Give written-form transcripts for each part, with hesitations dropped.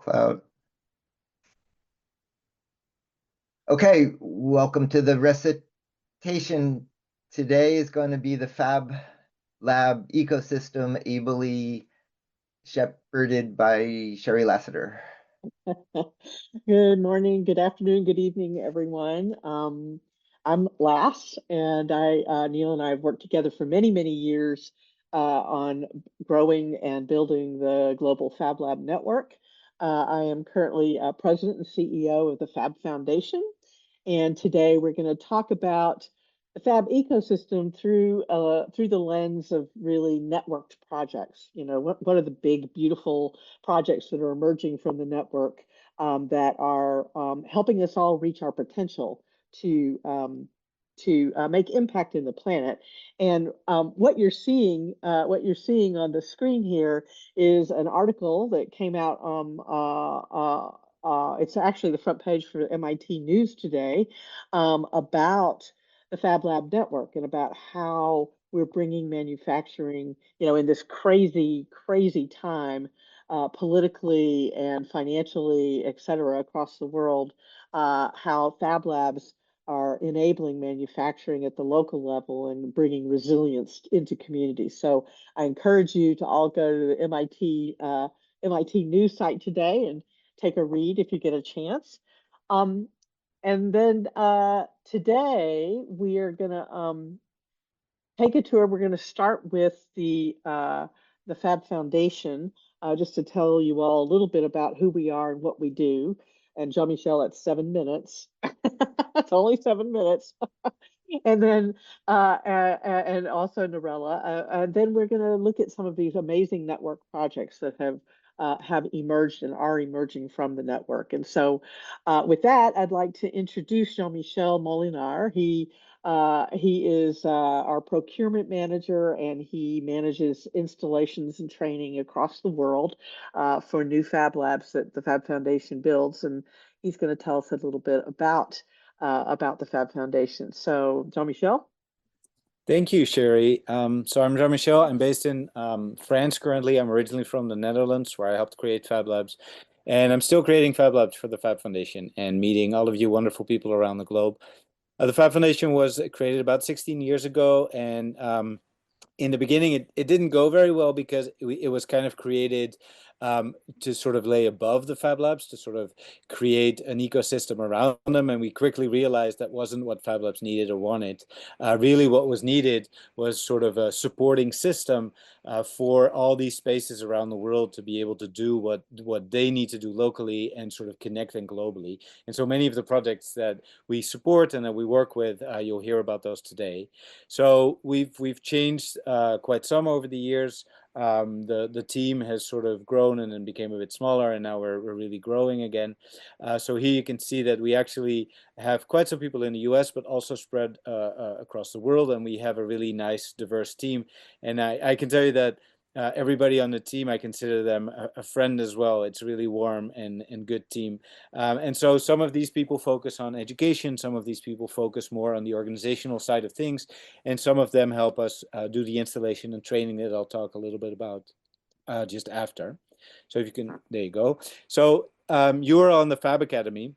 Cloud. Okay, welcome to the recitation. Today is going to be the Fab Lab ecosystem ably shepherded by Sherry Lassiter. Good morning, good afternoon, good evening, everyone. I'm Lass, and Neil and I have worked together for many, many years on growing and building the global Fab Lab network. I am currently president and CEO of the Fab Foundation, and today we're going to talk about the Fab ecosystem through the lens of really networked projects. You know, what are the big, beautiful projects that are emerging from the network? That are helping us all reach our potential to make impact in the planet. And what you're seeing on the screen here is an article that came out. It's actually the front page for MIT News today about the Fab Lab network and about how we're bringing manufacturing, in this crazy, crazy time politically and financially, et cetera, across the world, how Fab Labs are enabling manufacturing at the local level and bringing resilience into communities. So I encourage you to all go to the MIT News site today and take a read if you get a chance. Um, and then today we are going to take a tour. We're going to start with the Fab Foundation, just to tell you all a little bit about who we are and what we do. And Jean-Michel, at 7 minutes. It's only 7 minutes. And then, and also Norella. And then we're going to look at some of these amazing network projects that have emerged and are emerging from the network. And so, with that, I'd like to introduce Jean-Michel Molinar. He is our procurement manager, and he manages installations and training across the world for new Fab Labs that the Fab Foundation builds. And he's going to tell us a little bit about the Fab Foundation. So, Jean-Michel? Thank you, Sherry. So I'm Jean-Michel. I'm based in France currently. I'm originally from the Netherlands, where I helped create Fab Labs. And I'm still creating Fab Labs for the Fab Foundation and meeting all of you wonderful people around the globe. The Fab Foundation was created about 16 years ago, and in the beginning, it didn't go very well because it was kind of created to sort of lay above the Fab Labs, to sort of create an ecosystem around them. And we quickly realized that wasn't what Fab Labs needed or wanted. Really, what was needed was sort of a supporting system for all these spaces around the world to be able to do what they need to do locally and sort of connect them globally. And so many of the projects that we support and that we work with, you'll hear about those today. So we've changed quite some over the years. The team has sort of grown and then became a bit smaller, and now we're really growing again. So here you can see that we actually have quite some people in the US, but also spread across the world, and we have a really nice, diverse team. And I can tell you that everybody on the team, I consider them a friend as well. It's a really warm and good team. And so some of these people focus on education, some of these people focus more on the organizational side of things, and some of them help us do the installation and training that I'll talk a little bit about just after. So if you can, there you go. So you are on the Fab Academy,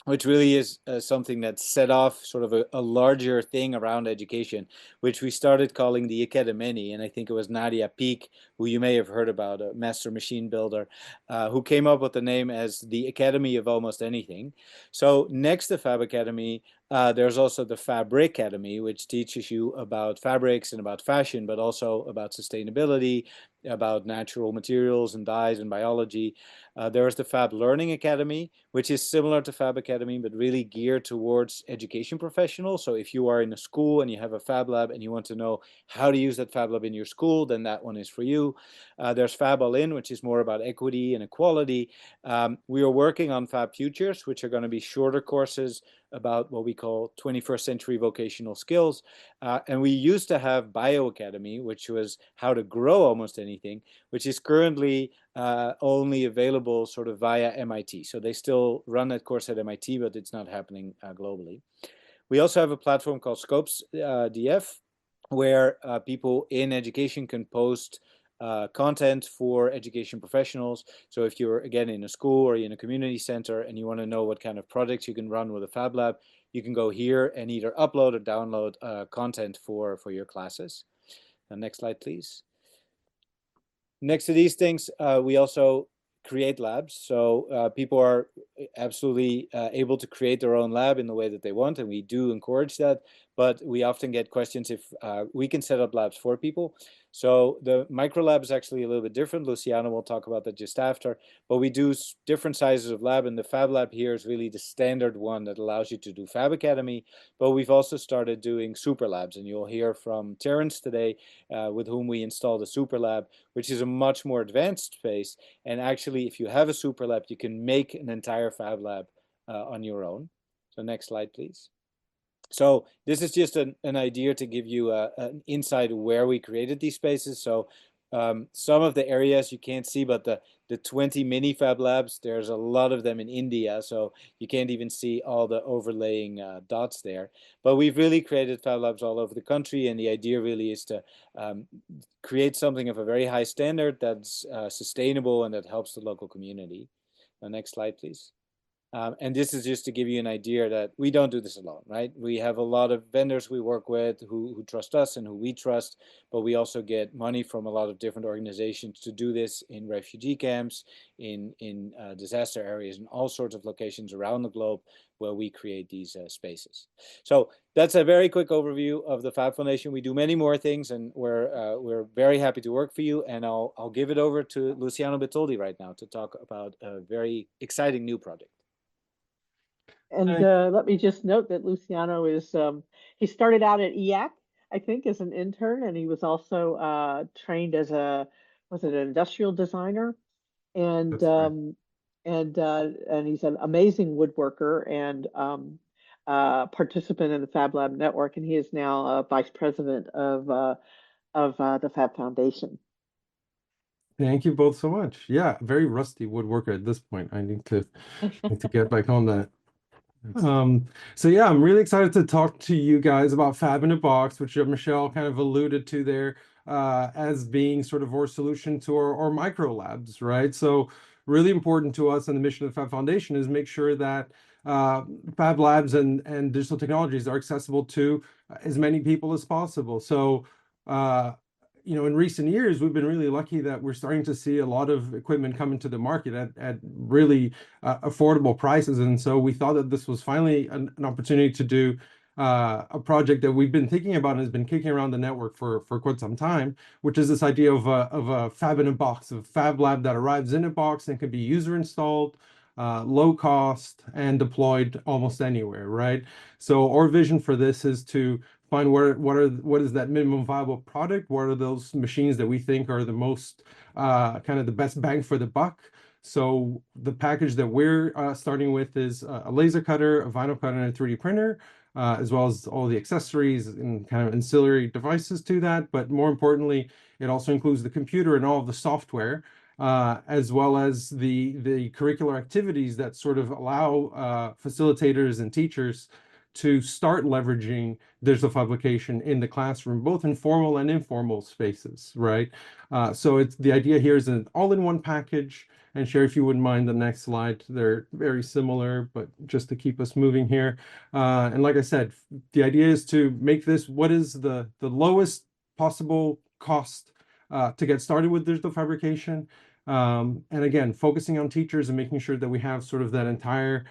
which really is something that set off sort of a larger thing around education, which we started calling the Academy. And I think it was Nadia Peak, who you may have heard about, a master machine builder, who came up with the name as the Academy of Almost Anything. So next to Fab Academy, there's also the Fab Academy, which teaches you about fabrics and about fashion, but also about sustainability, about natural materials and dyes and biology. There's the Fab Learning Academy, which is similar to Fab Academy, but really geared towards education professionals. So if you are in a school and you have a Fab Lab and you want to know how to use that Fab Lab in your school, then that one is for you. There's Fab All In, which is more about equity and equality. We are working on Fab Futures, which are going to be shorter courses about what we call 21st century vocational skills. And we used to have Bio Academy, which was how to grow almost anything, which is currently only available sort of via MIT. So they still run that course at MIT, but it's not happening globally. We also have a platform called Scopes DF, where people in education can post content for education professionals. So if you're, again, in a school or in a community center and you want to know what kind of projects you can run with a Fab Lab, you can go here and either upload or download content for your classes. Next slide, please. Next to these things, we also create labs. So people are absolutely able to create their own lab in the way that they want, and we do encourage that. But we often get questions if we can set up labs for people. So the micro lab is actually a little bit different. Luciano will talk about that just after. But we do different sizes of lab, and the Fab Lab here is really the standard one that allows you to do Fab Academy. But we've also started doing super labs, and you'll hear from Terrence today, with whom we installed a super lab, which is a much more advanced space. And actually, if you have a super lab, you can make an entire Fab Lab on your own. So next slide, please. So this is just an idea to give you an insight of where we created these spaces. So some of the areas you can't see, but the 20 mini Fab Labs, there's a lot of them in India, so you can't even see all the overlaying dots there. But we've really created Fab Labs all over the country, and the idea really is to create something of a very high standard that's sustainable and that helps the local community. Next slide, please. And this is just to give you an idea that we don't do this alone, right? We have a lot of vendors we work with who trust us and who we trust, but we also get money from a lot of different organizations to do this in refugee camps, in disaster areas, and all sorts of locations around the globe where we create these spaces. So that's a very quick overview of the Fab Foundation. We do many more things, and we're very happy to work for you. And I'll give it over to Luciano Bertoldi right now to talk about a very exciting new project. And let me just note that Luciano is, he started out at EAC, I think, as an intern, and he was also trained as was it an industrial designer? And That's right. and he's an amazing woodworker and participant in the Fab Lab network, and he is now vice president of the Fab Foundation. Thank you both so much. Yeah, very rusty woodworker at this point. I need to get back on that. So yeah, I'm really excited to talk to you guys about Fab in a Box, which Michelle kind of alluded to there, as being sort of our solution to our micro labs, right? So really important to us and the mission of the Fab Foundation is make sure that Fab Labs and digital technologies are accessible to as many people as possible. So in recent years, we've been really lucky that we're starting to see a lot of equipment come into the market at really affordable prices. And so we thought that this was finally an opportunity to do a project that we've been thinking about and has been kicking around the network for quite some time, which is this idea of a Fab in a Box, a Fab Lab that arrives in a box and can be user installed, low cost, and deployed almost anywhere, right? So our vision for this is to find what is that minimum viable product? What are those machines that we think are the most kind of the best bang for the buck? So the package that we're starting with is a laser cutter, a vinyl cutter, and a 3D printer, as well as all the accessories and kind of ancillary devices to that. But more importantly, it also includes the computer and all of the software, as well as the curricular activities that sort of allow facilitators and teachers to start leveraging digital fabrication in the classroom, both in formal and informal spaces, right? So the idea here is an all-in-one package. And Sherry, if you wouldn't mind the next slide, they're very similar, but just to keep us moving here. And like I said, the idea is to make this what is the lowest possible cost to get started with digital fabrication. And again, focusing on teachers and making sure that we have sort of that entire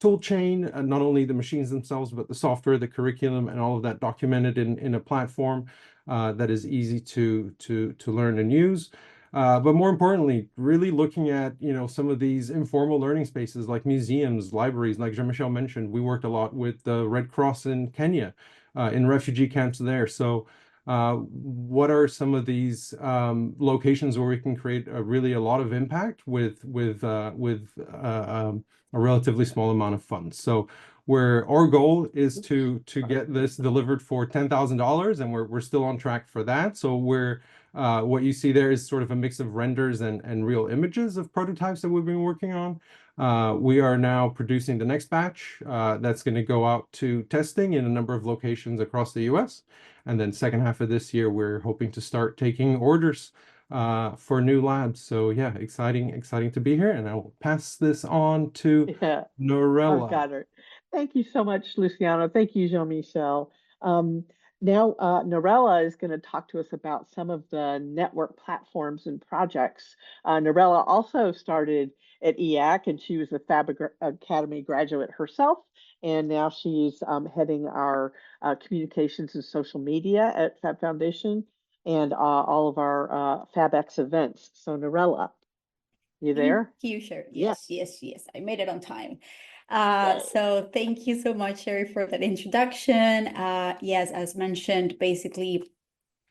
tool chain, not only the machines themselves, but the software, the curriculum, and all of that documented in a platform that is easy to learn and use. But more importantly, really looking at some of these informal learning spaces like museums, libraries, like Jean-Michel mentioned. We worked a lot with the Red Cross in Kenya, in refugee camps there. So what are some of these locations where we can create really a lot of impact with a relatively small amount of funds? So where our goal is to get this delivered for $10,000, and we're still on track for that. So we're What you see there is sort of a mix of renders and real images of prototypes that we've been working on. We are now producing the next batch that's going to go out to testing in a number of locations across the US. And then second half of this year, we're hoping to start taking orders for new labs. So yeah, exciting to be here. And I'll pass this on to Yeah, I've Norella. got it. Thank you so much, Luciano. Thank you, Jean-Michel. Now, Norella is going to talk to us about some of the network platforms and projects. Norella also started at EAC, and she was a Fab Academy graduate herself. And now she's heading our communications and social media at Fab Foundation and all of our FabX events. So, Norella, you Thank there? you, Sherry. Yeah. Yes. I made it on time. Yay. So thank you so much, Sherry, for that introduction. Yes, as mentioned, basically,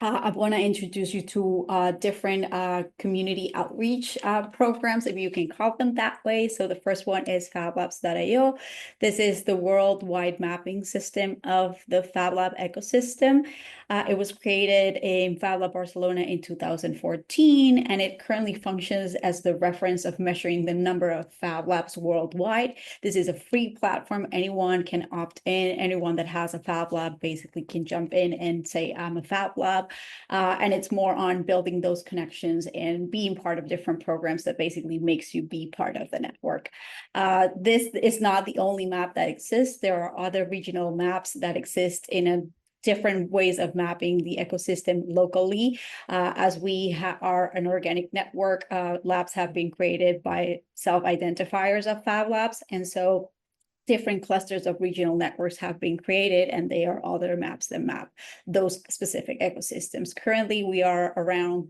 I want to introduce you to different community outreach programs, if you can call them that way. So the first one is fablabs.io. This is the worldwide mapping system of the Fab Lab ecosystem. It was created in Fab Lab Barcelona in 2014, and it currently functions as the reference of measuring the number of Fab Labs worldwide. This is a free platform. Anyone can opt in. Anyone that has a Fab Lab basically can jump in and say, I'm a Fab Lab. And it's more on building those connections and being part of different programs that basically makes you be part of the network. This is not the only map that exists. There are other regional maps that exist in a different ways of mapping the ecosystem locally. As we are an organic network, labs have been created by self-identifiers of Fab Labs. And so different clusters of regional networks have been created, and they are other maps that map those specific ecosystems. Currently, we are around,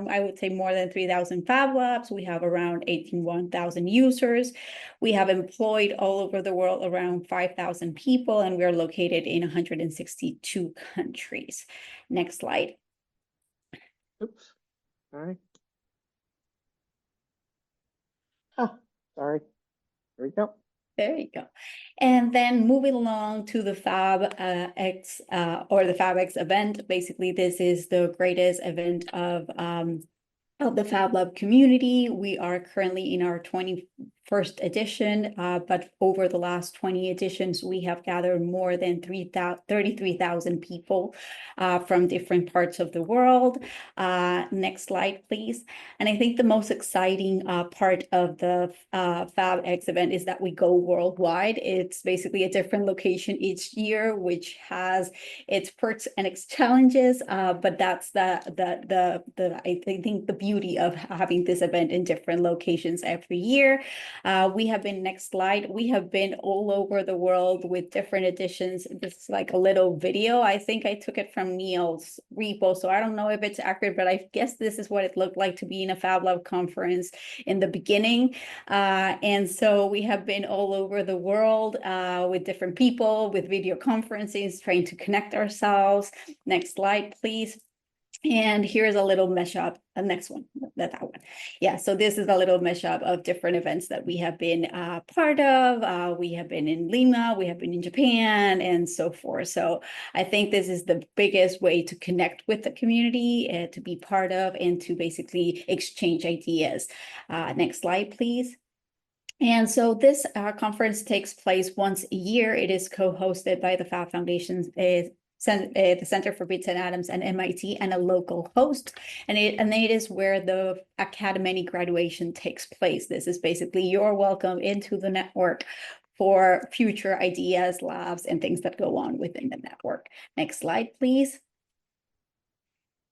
I would say, more than 3,000 Fab Labs. We have around 81,000 users. We have employed all over the world around 5,000 people, and we are located in 162 countries. Next slide. Oops. All right. Oh, sorry. There we go. There you go. And then moving along to the Fab X or the Fab X event. Basically, this is the greatest event of the Fab Lab community. We are currently in our 21st edition, but over the last 20 editions, we have gathered more than 33,000 people from different parts of the world. Next slide, please. And I think the most exciting part of the Fab X event is that we go worldwide. It's basically a different location each year, which has its perks and its challenges, but that's I think the beauty of having this event in different locations every year. We have been, next slide, we have been all over the world with different editions. This is like a little video. I think I took it from Neil's repo, so I don't know if it's accurate, but I guess this is what it looked like to be in a Fab Lab conference in the beginning. And so we have been all over the world with different people, with video conferences, trying to connect ourselves. Next slide, please. And here's a little mashup. The next one, that one. Yeah, so this is a little mashup of different events that we have been part of. We have been in Lima, we have been in Japan, and so forth. So I think this is the biggest way to connect with the community, to be part of, and to basically exchange ideas. Next slide, please. And so this conference takes place once a year. It is co-hosted by the Fab Foundation, the Center for Bits and Atoms and MIT, and a local host. And it is where the Academy graduation takes place. This is basically your welcome into the network for future ideas, labs, and things that go on within the network. Next slide, please.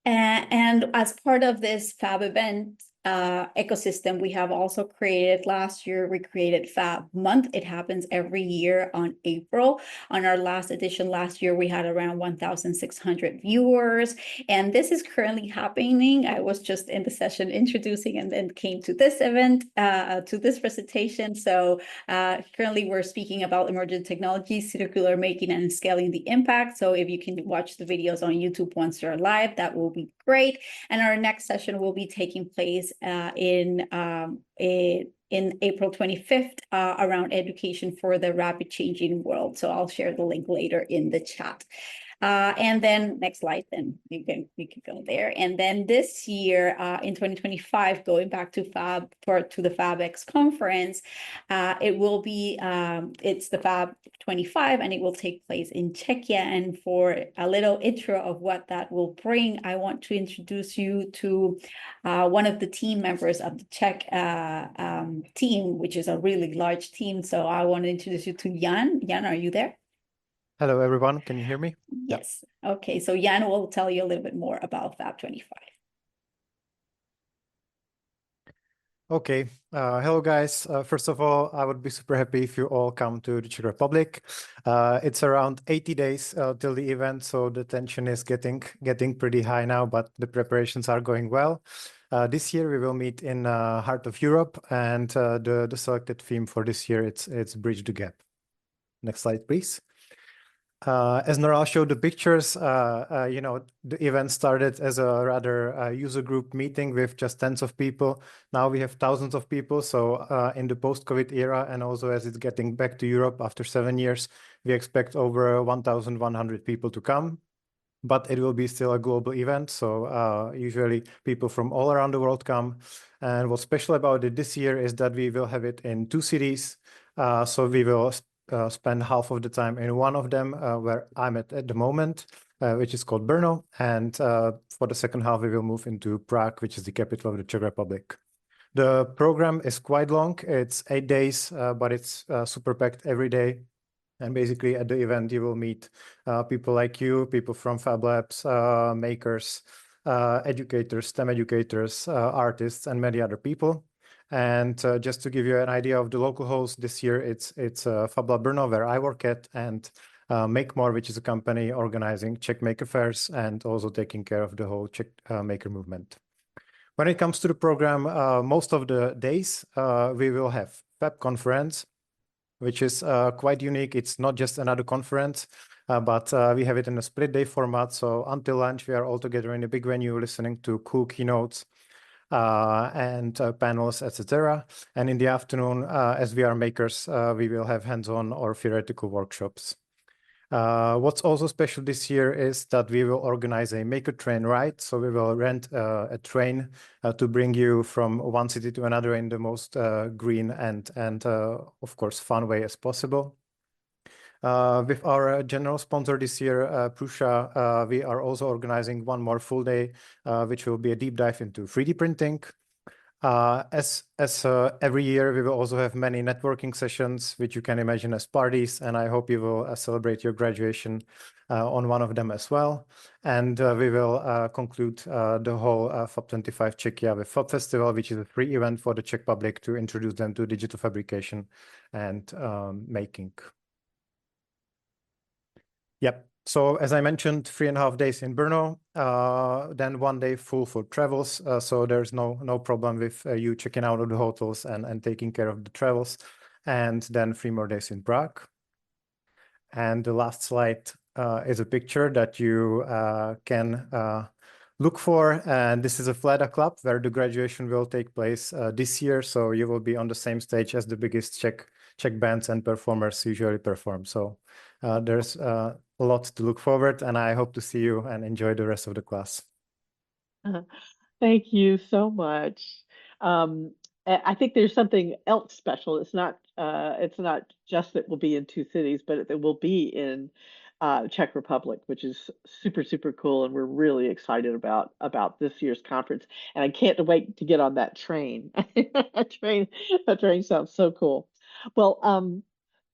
And as part of this Fab event ecosystem, we have also created, last year, we created Fab Month. It happens every year on April. On our last edition last year, we had around 1,600 viewers. And this is currently happening. I was just in the session introducing and then came to this event, to this presentation. So currently we're speaking about emerging technologies, circular making, and scaling the impact. So if you can watch the videos on YouTube once they're live, that will be great. And our next session will be taking place in April 25th around education for the rapid changing world. So I'll share the link later in the chat. And then next slide, then we can go there. And then this year, in 2025, going back to the FabX conference, it will be it's the Fab 25, and it will take place in Czechia. And for a little intro of what that will bring, I want to introduce you to one of the team members of the Czech team, which is a really large team. So I want to introduce you to Jan. Jan, are you there? Hello, everyone. Can you hear me? Yes. Okay. So Jan will tell you a little bit more about Fab 25. Okay. Hello, guys. First of all, I would be super happy if you all come to the Czech Republic. It's around 80 days till the event, so the tension is getting pretty high now, but the preparations are going well. This year we will meet in heart of Europe, and the selected theme for this year it's Bridge the Gap. Next slide, please. As Noral showed the pictures, the event started as a rather user group meeting with just tens of people. Now we have thousands of people. So in the post-COVID era, and also as it's getting back to Europe after 7 years, we expect over 1,100 people to come. But it will be still a global event. So usually people from all around the world come. And what's special about it this year is that we will have it in 2 cities. So we will spend half of the time in one of them where I'm at the moment, which is called Brno. And for the second half, we will move into Prague, which is the capital of the Czech Republic. The program is quite long. It's 8 days, but it's super packed every day. And basically at the event, you will meet people like you, people from Fab Labs, makers, educators, STEM educators, artists, and many other people. And just to give you an idea of the local host, this year it's Fab Lab Brno, where I work at, and Make More, which is a company organizing Czech Maker Fairs and also taking care of the whole Czech maker movement. When it comes to the program, most of the days we will have Fab Conference, which is quite unique. It's not just another conference, but we have it in a split day format. So until lunch, we are all together in a big venue listening to cool keynotes and panels, etc. And in the afternoon, as we are makers, we will have hands-on or theoretical workshops. What's also special this year is that we will organize a maker train ride. So we will rent a train to bring you from one city to another in the most green and of course fun way as possible. With our general sponsor this year, Prusa, we are also organizing one more full day, which will be a deep dive into 3D printing. As every year, we will also have many networking sessions, which you can imagine as parties, and I hope you will celebrate your graduation on one of them as well. And we will conclude the whole Fab 25 Czechia with Fab Festival, which is a free event for the Czech public to introduce them to digital fabrication and making. Yep. So as I mentioned, 3.5 days in Brno, then 1 day full for travels. So there's no problem with you checking out of the hotels and taking care of the travels. And then 3 more days in Prague. And the last slide is a picture that you can look for. And this is a FLADA club where the graduation will take place this year. So you will be on the same stage as the biggest Czech bands and performers usually perform. So there's a lot to look forward, and I hope to see you and enjoy the rest of the class. Thank you so much. I think there's something else special. It's not just that we'll be in 2 cities, but it will be in Czech Republic, which is super, super cool. And we're really excited about this year's conference. And I can't wait to get on that train. That train sounds so cool. Well,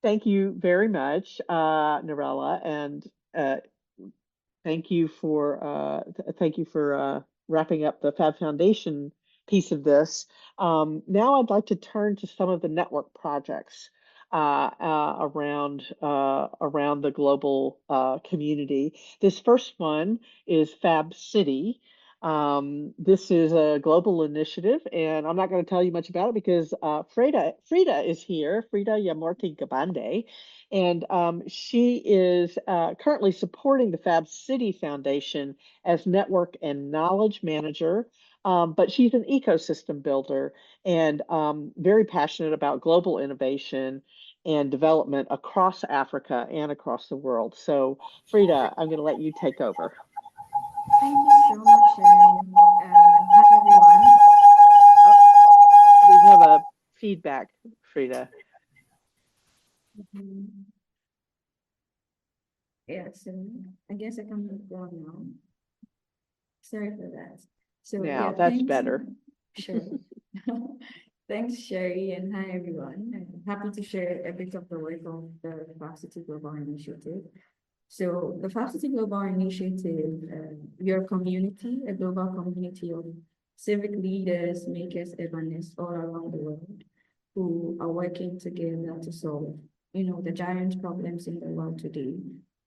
thank you very much, Narella, and thank you for wrapping up the Fab Foundation piece of this. Now I'd like to turn to some of the network projects around the global community. This first one is Fab City. This is a global initiative, and I'm not going to tell you much about it because Frida is here, Frida Yamorti Gabande, and she is currently supporting the Fab City Foundation as network and knowledge manager. But she's an ecosystem builder and very passionate about global innovation and development across Africa and across the world. So, Frida, I'm going to let you take over. Thank you so much, Sherry. Hi, everyone. We have a feedback, Frida. Yeah, so I guess I can move on now. Sorry for that. So Yeah, yeah, that's thanks. better. Sure. Thanks, Sherry, and hi, everyone. I'm happy to share a bit of the work of the Fab City Global Initiative. So the Fab City Global Initiative, we are a community, a global community of civic leaders, makers, urbanists all around the world who are working together to solve, the giant problems in the world today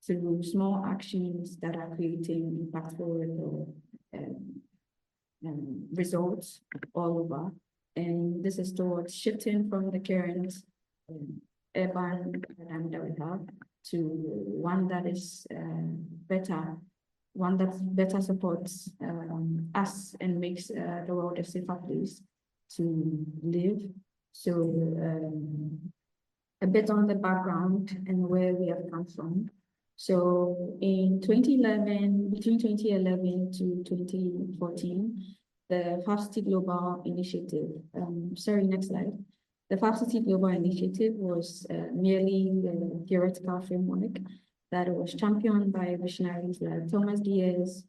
through small actions that are creating impactful results all over. And this is towards shifting from the current urban paradigm that we have to one that is better, one that better supports us and makes the world a safer place to live. So a bit on the background and where we have come from. So in 2011, between 2011 to 2014, the Fab City Global Initiative, next slide. The Fab City Global Initiative was merely a theoretical framework that was championed by visionaries like Thomas Diaz,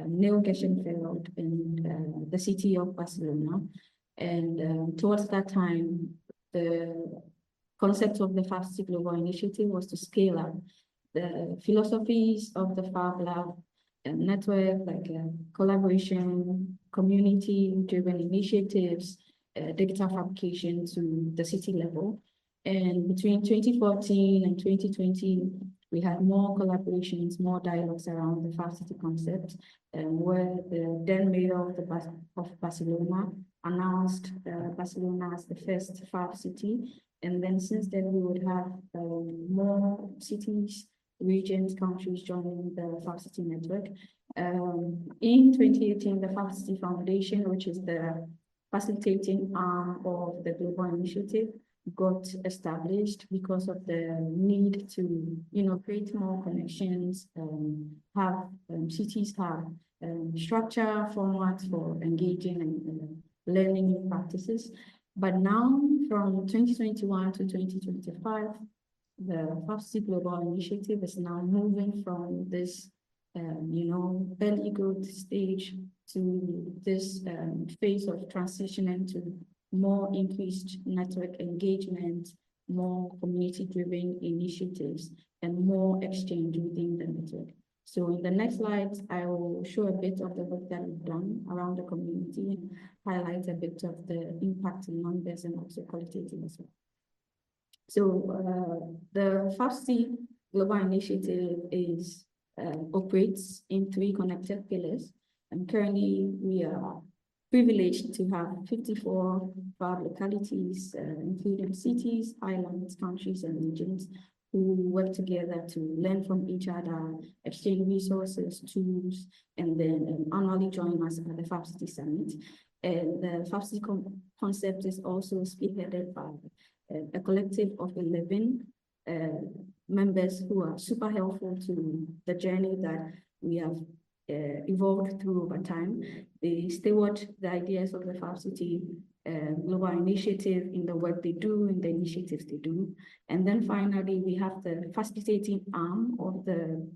Neil Gershenfeld, and the city of Barcelona. And towards that time, the concept of the Fab City Global Initiative was to scale up the philosophies of the Fab Lab network, like collaboration, community-driven initiatives, digital fabrication to the city level. And between 2014 and 2020, we had more collaborations, more dialogues around the Fab City concept, where the then mayor of Barcelona announced Barcelona as the first Fab City. And then since then, we would have more cities, regions, countries joining the Fab City network. In 2018, the Fab City Foundation, which is the facilitating arm of the global initiative, got established because of the need to, create more connections, have cities have structure, formats for engaging and learning new practices. But now, from 2021 to 2025, the Fab City Global Initiative is now moving from this, early growth stage to this phase of transitioning to more increased network engagement, more community-driven initiatives, and more exchange within the network. So in the next slide, I will show a bit of the work that we've done around the community and highlight a bit of the impact in numbers and also qualitative as well. So the Fab City Global Initiative operates in 3 connected pillars. And currently we are privileged to have 54 Fab localities, including cities, islands, countries, and regions, who work together to learn from each other, exchange resources, tools, and then annually join us at the Fab City Summit. And the Fab City concept is also spearheaded by a collective of 11 members who are super helpful to the journey that we have evolved through over time. They steward the ideas of the Fab City Global Initiative in the work they do, in the initiatives they do. And then finally, we have the facilitating arm of the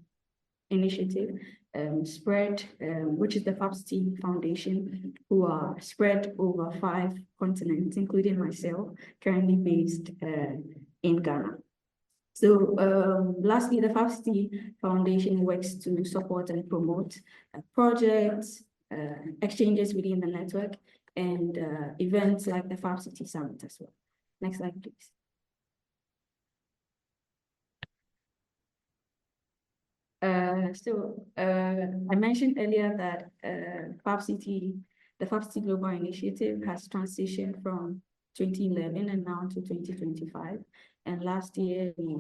initiative, which is the Fab City Foundation, who are spread over 5 continents, including myself, currently based in Ghana. So lastly, the Fab City Foundation works to support and promote projects, exchanges within the network, and events like the Fab City Summit as well. Next slide, please. I mentioned earlier that the Fab City Global Initiative has transitioned from 2011 and now to 2025. And last year, we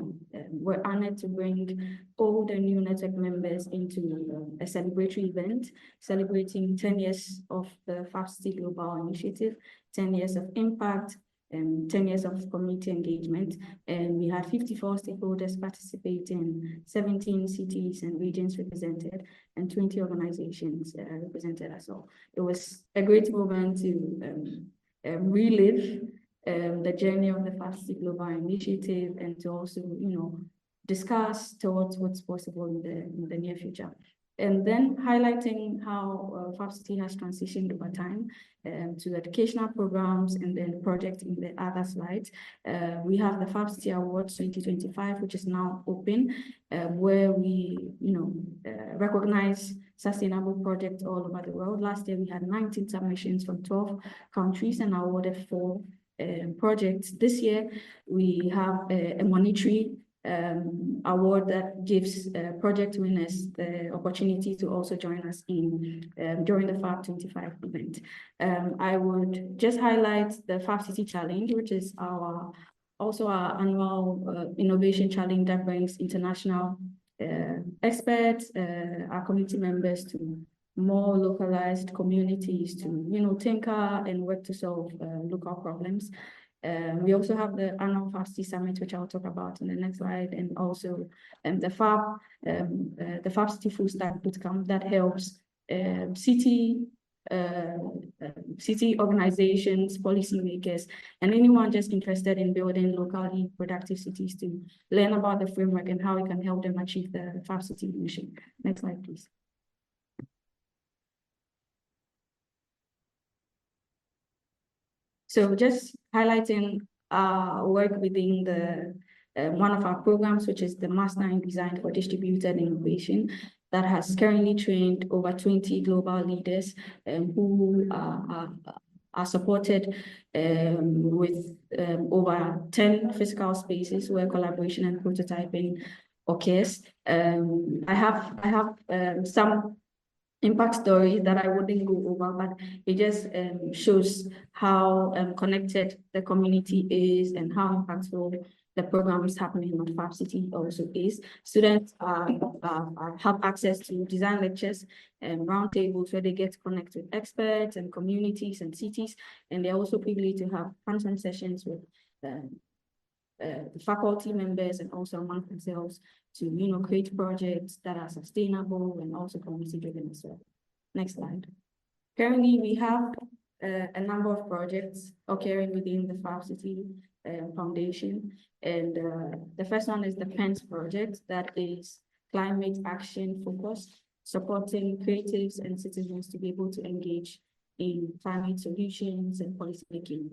were honored to bring all the new network members into a celebratory event, celebrating 10 years of the Fab City Global Initiative, 10 years of impact, 10 years of community engagement, and we had 54 stakeholders participating, 17 cities and regions represented, and 20 organizations represented as well. It was a great moment to relive the journey of the Fab Global Initiative, and to also, discuss towards what's possible in the near future. And then highlighting how Fab City has transitioned over time to educational programs, and then projects in the other slides. We have the Fab City Awards 2025, which is now open, where we, recognize sustainable projects all over the world. Last year, we had 19 submissions from 12 countries and awarded 4 projects. This year, we have a monetary award that gives project winners the opportunity to also join us in during the Fab 25 event. I would just highlight the Fab City Challenge, which is our annual innovation challenge that brings international experts, our community members, to more localized communities to tinker and work to solve local problems. We also have the annual Fab City Summit, which I'll talk about in the next slide, and also the Fab City Full Stack Bootcamp that helps city organizations, policymakers, and anyone just interested in building locally productive cities to learn about the framework and how it can help them achieve the Fab City mission. Next slide, please. So just highlighting work within the one of our programs, which is the Master in Design for Distributed Innovation, that has currently trained over 20 global leaders who are supported with over 10 physical spaces where collaboration and prototyping occurs. I have some impact story that I wouldn't go over, but it just shows how connected the community is and how impactful the program is happening at Fab City also is. Students have access to design lectures and roundtables where they get to connect with experts and communities and cities, and they're also privileged to have hands-on sessions with the faculty members and also among themselves to create projects that are sustainable and also community driven as well. Next slide. Currently, we have a number of projects occurring within the Fab City Foundation, and the first one is the PENS project, that is climate action focused, supporting creatives and citizens to be able to engage in climate solutions and policy making.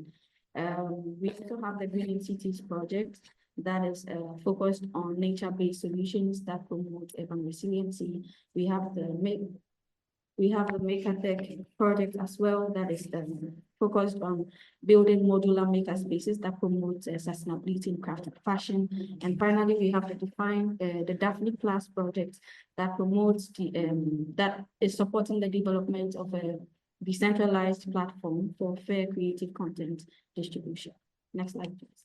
We also have the Green Cities project that is focused on nature-based solutions that promote urban resiliency. We have the MakerTech project as well, that is focused on building modular maker spaces that promote sustainability in craft and fashion. And finally, we have the Daphne Plus project that promotes that is supporting the development of a decentralized platform for fair creative content distribution. Next slide, please.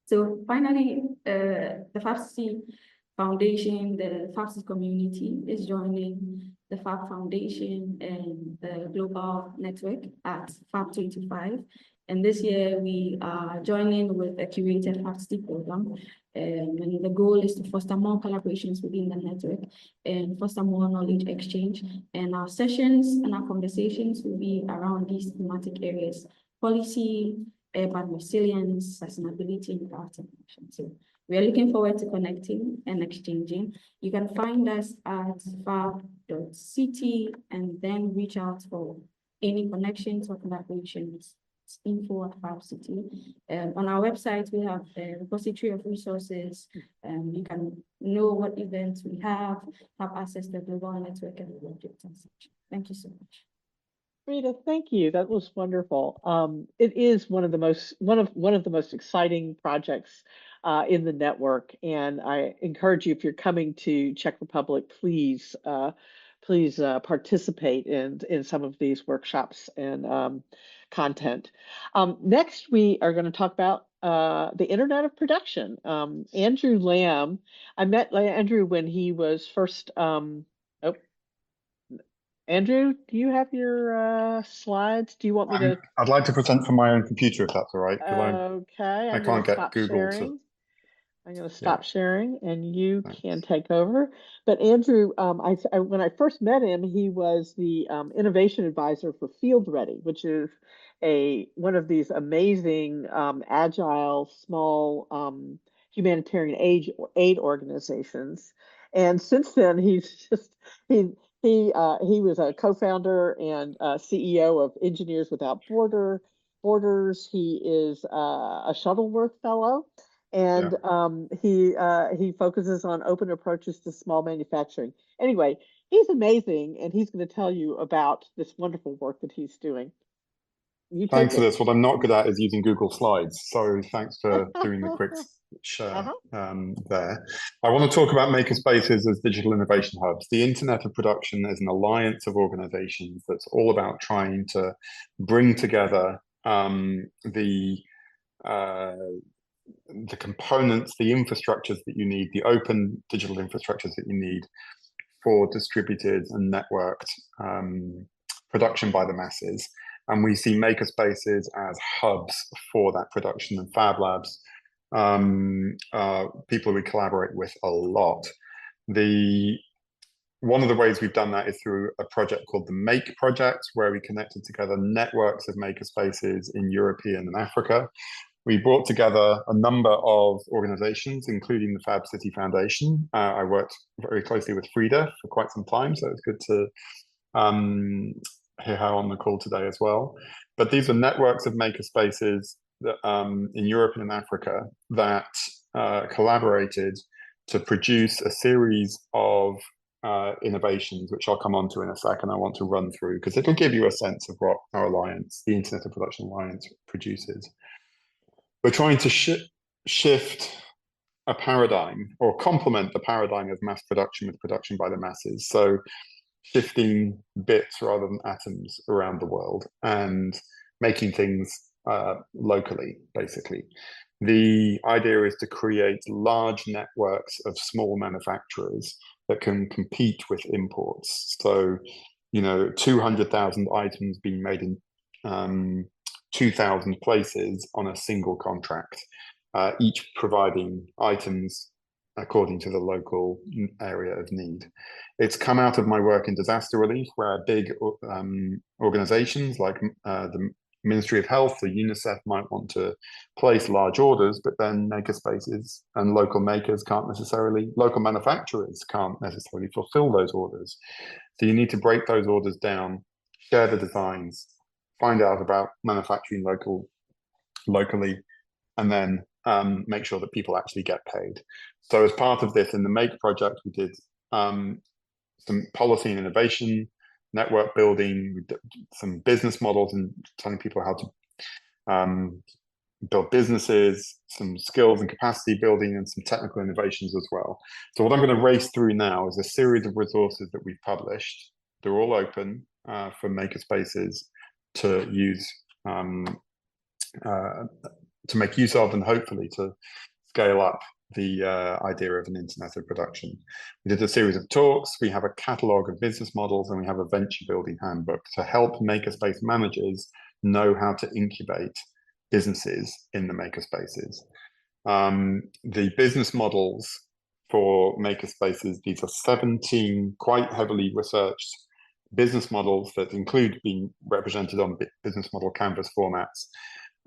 So finally, the Fab City Foundation, the Fab City community is joining the Fab Foundation and the global network at Fab 25. And this year we are joining with a curated Fab City program. And the goal is to foster more collaborations within the network and foster more knowledge exchange. And our sessions and our conversations will be around these thematic areas: policy, urban resilience, sustainability, and craft and fashion. So we are looking forward to connecting and exchanging. You can find us at fab.city and then reach out for any connections or collaborations. Info at Fab City. On our website, we have a repository of resources. You can know what events we have access to the global network and the project and such. Thank you so much. Rita, thank you. That was wonderful. It is one of the most exciting projects in the network, and I encourage you, if you're coming to Czech Republic, please participate in some of these workshops and content. Next, we are going to talk about the Internet of Production. Andrew Lamb, I met Andrew when he was first. Andrew, do you have your slides? Do you want me to? I'd like to present from my own computer if that's all right, because Okay, I I'm going can't to get stop Google to. sharing. I'm going to Yeah, stop sharing and you thanks. can take over. But Andrew, when I first met him, he was the innovation advisor for Field Ready, which is one of these amazing agile small humanitarian aid organizations. And since then, he's just he was a co-founder and CEO of Engineers Without Borders. He is a Shuttleworth Fellow. And he focuses on open approaches to small manufacturing. Anyway, he's amazing, and he's going to tell you about this wonderful work that he's doing. You take Thanks for it. this. What I'm not good at is using Google Slides, so thanks for doing the quick share there. I want to talk about makerspaces as digital innovation hubs. The Internet of Production is an alliance of organizations that's all about trying to bring together the components, the infrastructures that you need, the open digital infrastructures that you need for distributed and networked production by the masses. And we see makerspaces as hubs for that production, and Fab Labs, people we collaborate with a lot. One of the ways we've done that is through a project called the Make Project, where we connected together networks of makerspaces in European and Africa. We brought together a number of organizations, including the Fab City Foundation. I worked very closely with Frida for quite some time, so it's good to hear her on the call today as well. But these are networks of makerspaces that, in Europe and in Africa that collaborated to produce a series of innovations, which I'll come on to in a second. I want to run through because it'll give you a sense of what our alliance, the Internet of Production Alliance, produces. We're trying to shift a paradigm or complement the paradigm of mass production with production by the masses. So shifting bits rather than atoms around the world and making things locally, basically. The idea is to create large networks of small manufacturers that can compete with imports. So, 200,000 items being made in 2,000 places on a single contract, each providing items according to the local area of need. It's come out of my work in disaster relief, where big organizations like the Ministry of Health or UNICEF might want to place large orders, but then makerspaces and local manufacturers can't necessarily fulfill those orders. So you need to break those orders down, share the designs, find out about manufacturing locally, and then make sure that people actually get paid. So as part of this, in the Make project, we did some policy and innovation, network building, some business models, and telling people how to build businesses, some skills and capacity building, and some technical innovations as well. So what I'm going to race through now is a series of resources that we've published. They're all open for makerspaces to use, to make use of, and hopefully to scale up the idea of an internet of production. We did a series of talks, we have a catalogue of business models, and we have a venture building handbook to help makerspace managers know how to incubate businesses in the makerspaces. The business models for makerspaces, these are 17 quite heavily researched business models that include being represented on business model canvas formats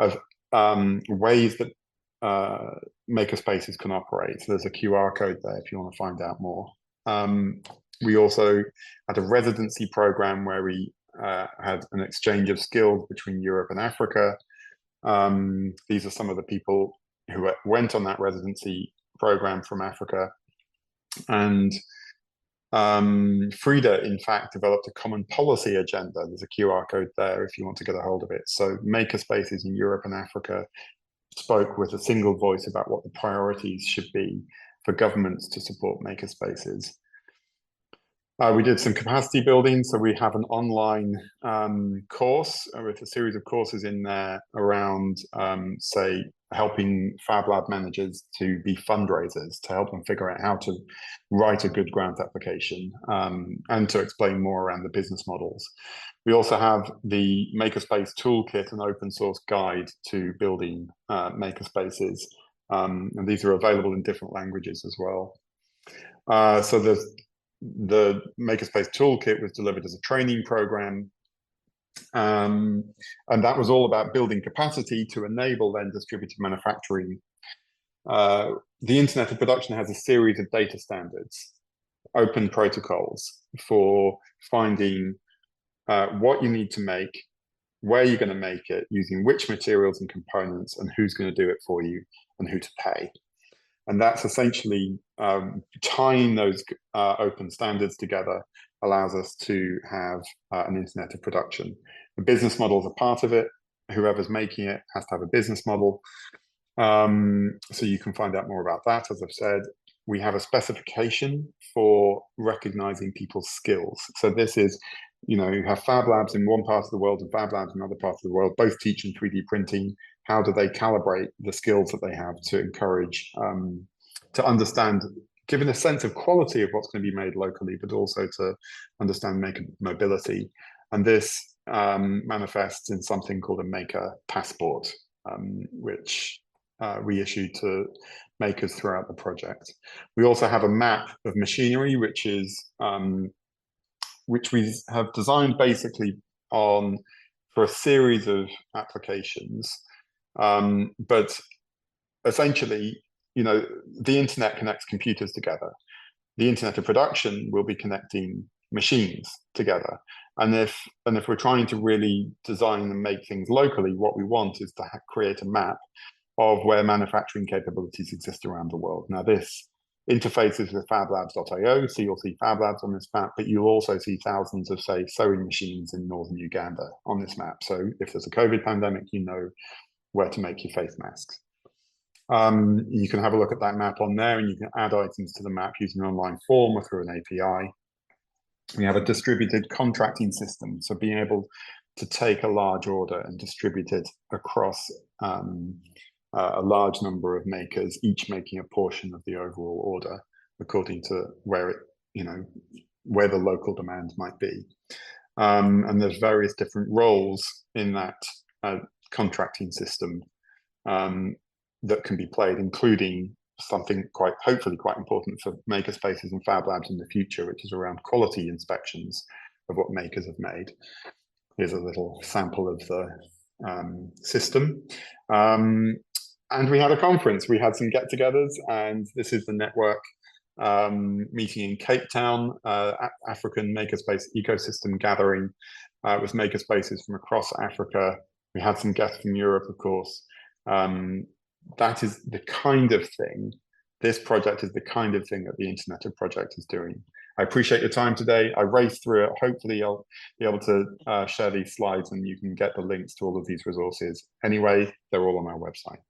of ways that makerspaces can operate. So there's a QR code there if you want to find out more. We also had a residency program where we had an exchange of skills between Europe and Africa. These are some of the people who went on that residency program from Africa. And Frida, in fact, developed a common policy agenda. There's a QR code there if you want to get a hold of it. So makerspaces in Europe and Africa spoke with a single voice about what the priorities should be for governments to support makerspaces. We did some capacity building, so we have an online course with a series of courses in there around, say, helping Fab Lab managers to be fundraisers, to help them figure out how to write a good grant application, and to explain more around the business models. We also have the Makerspace Toolkit, an open source guide to building makerspaces, and these are available in different languages as well. So the Makerspace Toolkit was delivered as a training program, and that was all about building capacity to enable then distributed manufacturing. The Internet of Production has a series of data standards, open protocols for finding what you need to make, where you're going to make it, using which materials and components, and who's going to do it for you, and who to pay. And that's essentially tying those open standards together allows us to have an Internet of Production. The business models are part of it. Whoever's making it has to have a business model. So you can find out more about that. As I've said, we have a specification for recognizing people's skills. So this is, you have Fab Labs in one part of the world and Fab Labs in another part of the world, both teaching 3D printing. How do they calibrate the skills that they have to encourage, to understand, given a sense of quality of what's going to be made locally, but also to understand maker mobility. And this manifests in something called a maker passport, which we issue to makers throughout the project. We also have a map of machinery, which we have designed basically for a series of applications. But essentially, the internet connects computers together. The Internet of Production will be connecting machines together. And if we're trying to really design and make things locally, what we want is to create a map of where manufacturing capabilities exist around the world. Now, this interfaces with fablabs.io, so you'll see Fab Labs on this map, but you'll also see thousands of, say, sewing machines in northern Uganda on this map. So if there's a COVID pandemic, you know where to make your face masks. You can have a look at that map on there, and you can add items to the map using an online form or through an API. We have a distributed contracting system, so being able to take a large order and distribute it across a large number of makers, each making a portion of the overall order according to where the local demand might be. And there's various different roles in that contracting system that can be played, including something hopefully quite important for makerspaces and Fab Labs in the future, which is around quality inspections of what makers have made. Here's a little sample of the system. And we had a conference. We had some get-togethers, and this is the network meeting in Cape Town, African Makerspace Ecosystem Gathering with makerspaces from across Africa. We had some guests from Europe, of course. That is the kind of thing, this project is the kind of thing that the Internet of Project is doing. I appreciate your time today. I raced through it. Hopefully I'll be able to share these slides and you can get the links to all of these resources. Anyway, they're all on our website.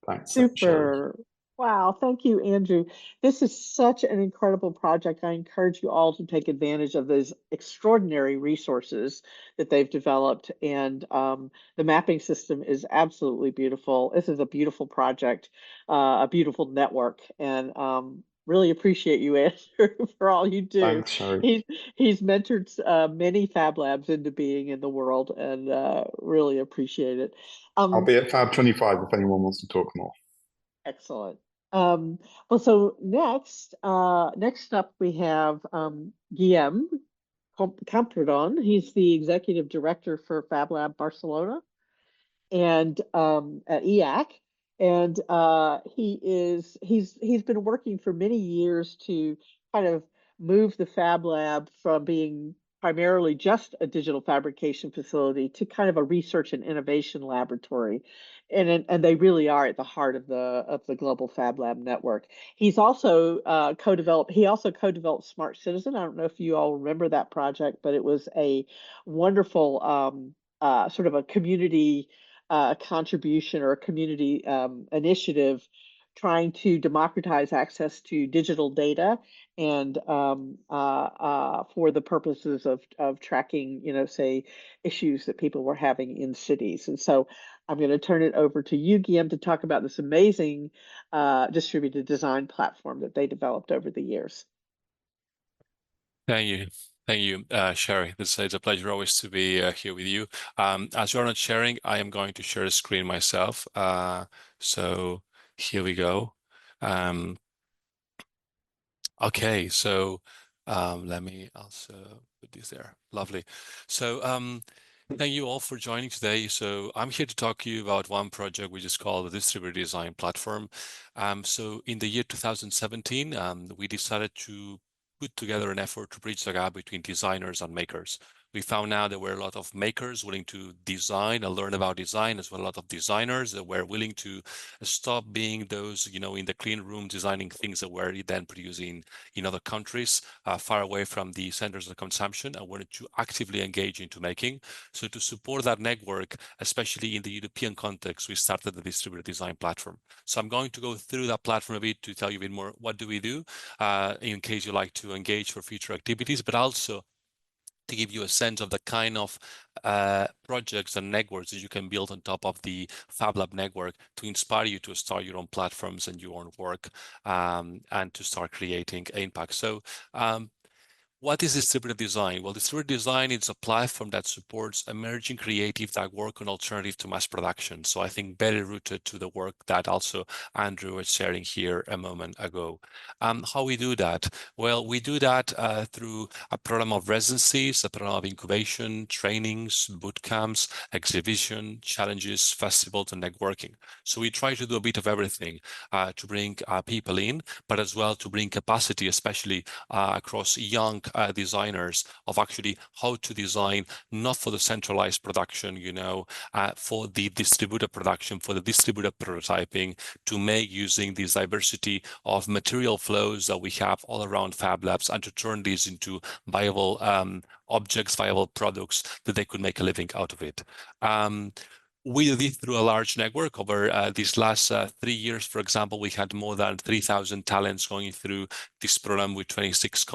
Thanks. Super. Sherry. Wow. Thank you, Andrew. This is such an incredible project. I encourage you all to take advantage of those extraordinary resources that they've developed. And the mapping system is absolutely beautiful. This is a beautiful project, a beautiful network. And really appreciate you, Andrew, for all you do. Thanks, Sherry. He's mentored many Fab Labs into being in the world, and really appreciate it. I'll be at Fab 25 if anyone wants to talk more. Excellent. Well, so next up we have Guillem Camprodon. He's the executive director for Fab Lab Barcelona and at EAC. And he's been working for many years to kind of move the Fab Lab from being primarily just a digital fabrication facility to kind of a research and innovation laboratory. And they really are at the heart of the global Fab Lab network. He's also co-developed Smart Citizen. I don't know if you all remember that project, but it was a wonderful sort of a community contribution or a community initiative trying to democratize access to digital data and for the purposes of tracking, say issues that people were having in cities. And so I'm going to turn it over to you, Guillaume, to talk about this amazing distributed design platform that they developed over the years. Thank you. Thank you, Sherry. It's a pleasure always to be here with you. As you're not sharing, I am going to share a screen myself. So here we go. Okay, so let me also put this there. Lovely. So thank you all for joining today. So I'm here to talk to you about one project which is called the Distributed Design Platform. So in the year 2017, we decided to put together an effort to bridge the gap between designers and makers. We found out there were a lot of makers willing to design and learn about design, as well as a lot of designers that were willing to stop being those, in the clean room designing things that were then producing in other countries, far away from the centers of consumption, and wanted to actively engage into making. So to support that network, especially in the European context, we started the Distributed Design Platform. So I'm going to go through that platform a bit to tell you a bit more what do we do, in case you like to engage for future activities, but also to give you a sense of the kind of projects and networks that you can build on top of the Fab Lab network to inspire you to start your own platforms and your own work, and to start creating impact. So what is distributed design? Well, distributed design is a platform that supports emerging creatives that work on alternative to mass production. So I think very rooted to the work that also Andrew was sharing here a moment ago. How we do that? Well, we do that through a program of residencies, a program of incubation, trainings, boot camps, exhibition, challenges, festivals, and networking. So we try to do a bit of everything to bring people in, but as well to bring capacity, especially across young designers, of actually how to design not for the centralized production, for the distributed production, for the distributed prototyping, to make using this diversity of material flows that we have all around Fab Labs, and to turn these into viable objects, viable products that they could make a living out of it. We did it through a large network over these last 3 years. For example, we had more than 3,000 talents going through this program with 26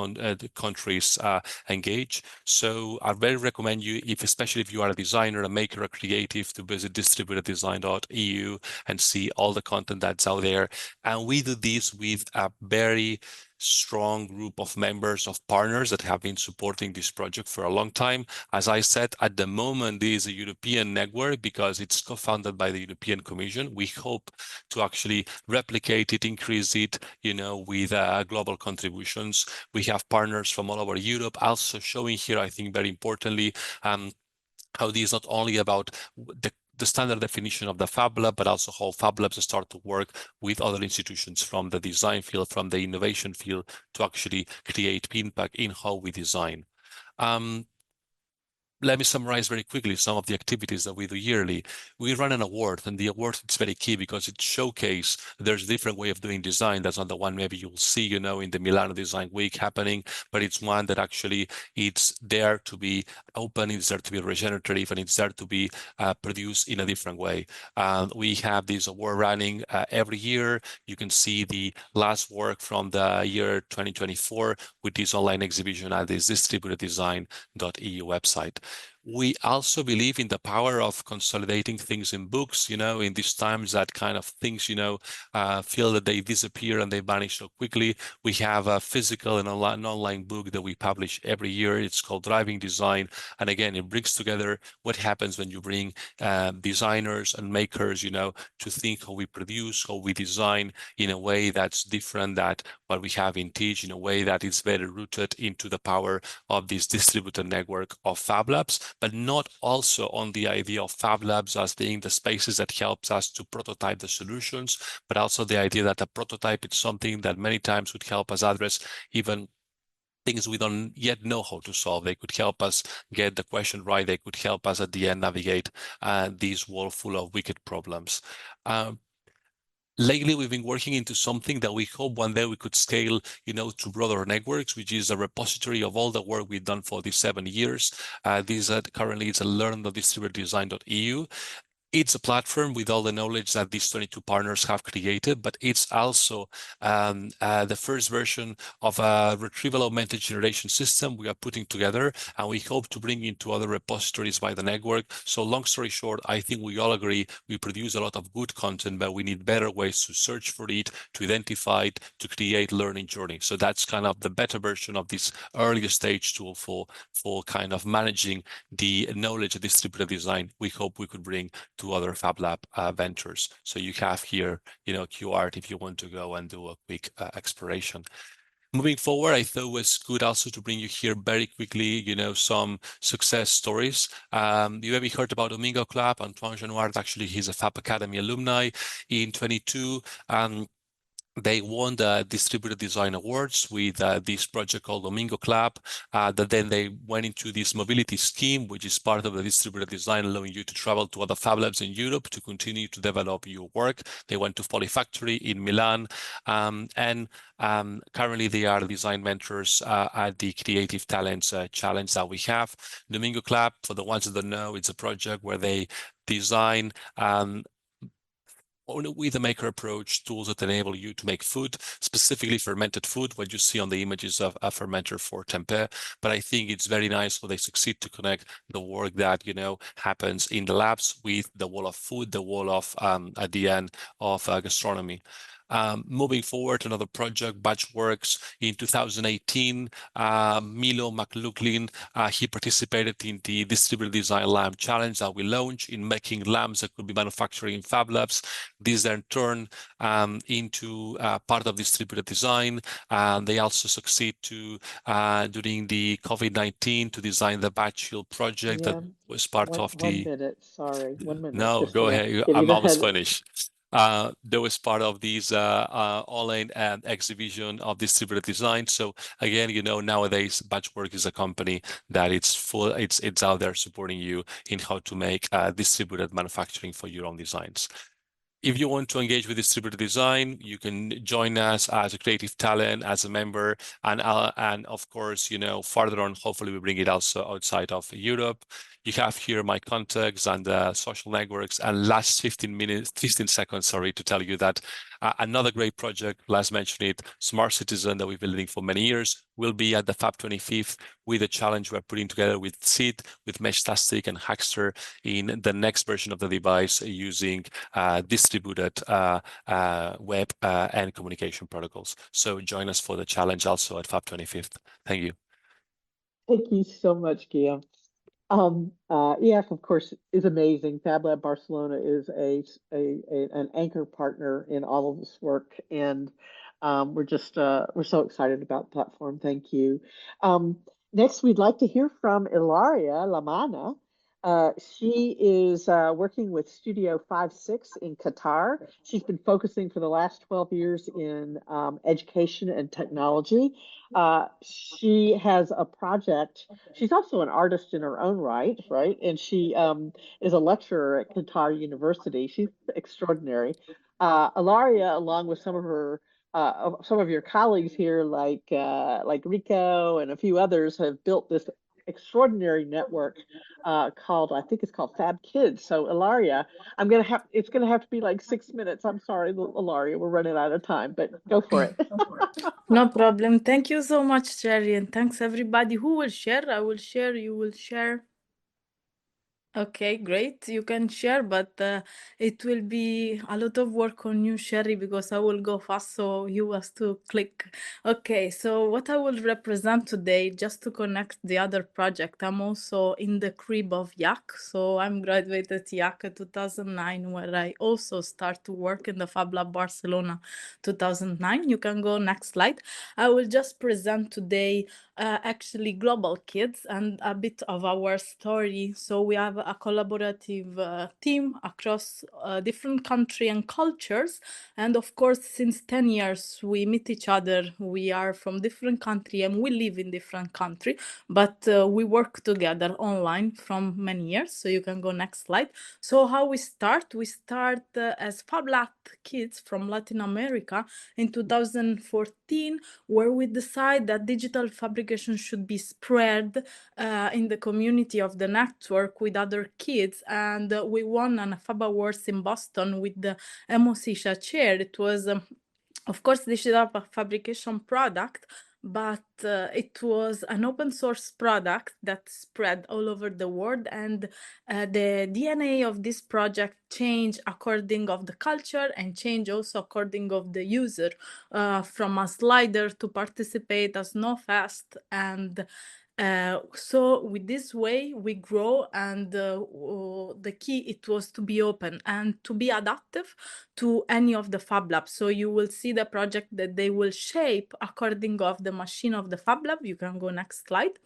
countries engaged. So I very recommend you, especially if you are a designer, a maker, a creative, to visit distributeddesign.eu and see all the content that's out there. And we do this with a very strong group of members, of partners that have been supporting this project for a long time. As I said, at the moment, this is a European network because it's co-founded by the European Commission. We hope to actually replicate it, increase it, with global contributions. We have partners from all over Europe, also showing here, I think very importantly, how this is not only about the standard definition of the Fab Lab, but also how Fab Labs start to work with other institutions from the design field, from the innovation field, to actually create impact in how we design. Let me summarize very quickly some of the activities that we do yearly. We run an award, and the award is very key because it showcases there's a different way of doing design. That's not the one maybe you'll see, in the Milano Design Week happening, but it's one that actually it's there to be open, it's there to be regenerative, and it's there to be produced in a different way. We have this award running every year. You can see the last work from the year 2024 with this online exhibition at this distributeddesign.eu website. We also believe in the power of consolidating things in books, in these times that kind of things, feel that they disappear and they vanish so quickly. We have a physical and online book that we publish every year. It's called Driving Design. And again, it brings together what happens when you bring designers and makers, to think how we produce, how we design in a way that's different than what we have in Teach, in a way that is very rooted into the power of this distributed network of Fab Labs, but not also on the idea of Fab Labs as being the spaces that helps us to prototype the solutions, but also the idea that a prototype is something that many times would help us address even things we don't yet know how to solve. They could help us get the question right. They could help us at the end navigate this world full of wicked problems. Lately, we've been working into something that we hope one day we could scale, to broader networks, which is a repository of all the work we've done for these 7 years. Currently it's a learn.distributeddesign.eu. It's a platform with all the knowledge that these 22 partners have created, but it's also the first version of a retrieval augmented generation system we are putting together, and we hope to bring into other repositories by the network. So long story short, I think we all agree we produce a lot of good content, but we need better ways to search for it, to identify it, to create learning journey. So that's kind of the better version of this earlier stage tool for kind of managing the knowledge of distributed design we hope we could bring to other Fab Lab ventures. So you have here, QR if you want to go and do a quick exploration. Moving forward, I thought it was good also to bring you here very quickly, some success stories. You maybe heard about Domingo Club. Antoine Genoard, actually, he's a Fab Academy alumni. In 22, they won the Distributed Design Awards with this project called Domingo Club. That then they went into this mobility scheme, which is part of the distributed design, allowing you to travel to other Fab Labs in Europe to continue to develop your work. They went to Polyfactory in Milan, and currently they are design mentors at the Creative Talents Challenge that we have. Domingo Club, for the ones that don't know, it's a project where they design with a maker approach, tools that enable you to make food, specifically fermented food, what you see on the images of a fermenter for tempeh. But I think it's very nice when they succeed to connect the work that, happens in the labs with the wall of food, the wall of, at the end of gastronomy. Moving forward, another project, Batchworks, in 2018, Milo McLaughlin, he participated in the Distributed Design Lamp Challenge that we launched in making lamps that could be manufactured in Fab Labs. This then turned into part of distributed design. They also succeed to, during the COVID-19, to design the Batchill project that was part of the... 1 minute, sorry, 1 minute. No, just go to ahead. give you I'm the almost head. finished. That was part of this online exhibition of distributed design. So again, nowadays Batchwork is a company that it's out there supporting you in how to make distributed manufacturing for your own designs. If you want to engage with distributed design, you can join us as a creative talent, as a member, and of course, further on, hopefully we bring it also outside of Europe. You have here my contacts and social networks, and last 15 seconds, sorry, to tell you that another great project, last mention it, Smart Citizen, that we've been leading for many years, will be at the Fab 25th with a challenge we're putting together with Sid, with Meshtastic and Hackster in the next version of the device using distributed web and communication protocols. So join us for the challenge also at Fab 25th. Thank you. Thank you so much, Guillaume. EF, of course, is amazing. Fab Lab Barcelona is an anchor partner in all of this work, and we're so excited about the platform. Thank you. Next, we'd like to hear from Ilaria Lamana. She is working with Studio 5-6 in Qatar. She's been focusing for the last 12 years in education and technology. She has a project. She's also an artist in her own right? And she is a lecturer at Qatar University. She's extraordinary. Ilaria, along with some of your colleagues here, like Rico and a few others, have built this extraordinary network called, I think it's called Fab Kids. So Ilaria, it's gonna have to be like 6 minutes. I'm sorry, Ilaria, we're running out of time, but go for it. No problem. Thank you so much, Sherry, and thanks everybody. Who will share? I will share. You will share. Okay, great. You can share, but it will be a lot of work on you, Sherry, because I will go fast, so you have to click. Okay, so what I will represent today, just to connect the other project, I'm also in the crib of YAC. So I'm graduated YAC in 2009, where I also start to work in the Fab Lab Barcelona 2009. You can go next slide. I will just present today actually Global Kids and a bit of our story. So we have a collaborative team across different countries and cultures. And of course, since 10 years, we meet each other. We are from different countries and we live in different countries, but we work together online from many years. So you can go next slide. So how we start? We start as Fab Lab Kids from Latin America in 2014, where we decide that digital fabrication should be spread in the community of the network with other other kids, and we won an Fab Awards in Boston with the Emosisha chair. It was, of course, this is a fabrication product, but it was an open source product that spread all over the world, and the DNA of this project changed according of the culture and change also according of the user, from a slider to participate as no fast. And so with this way we grow, and the key it was to be open and to be adaptive to any of the Fab Labs. So you will see the project that they will shape according of the machine of the Fab Lab. You can go next slide.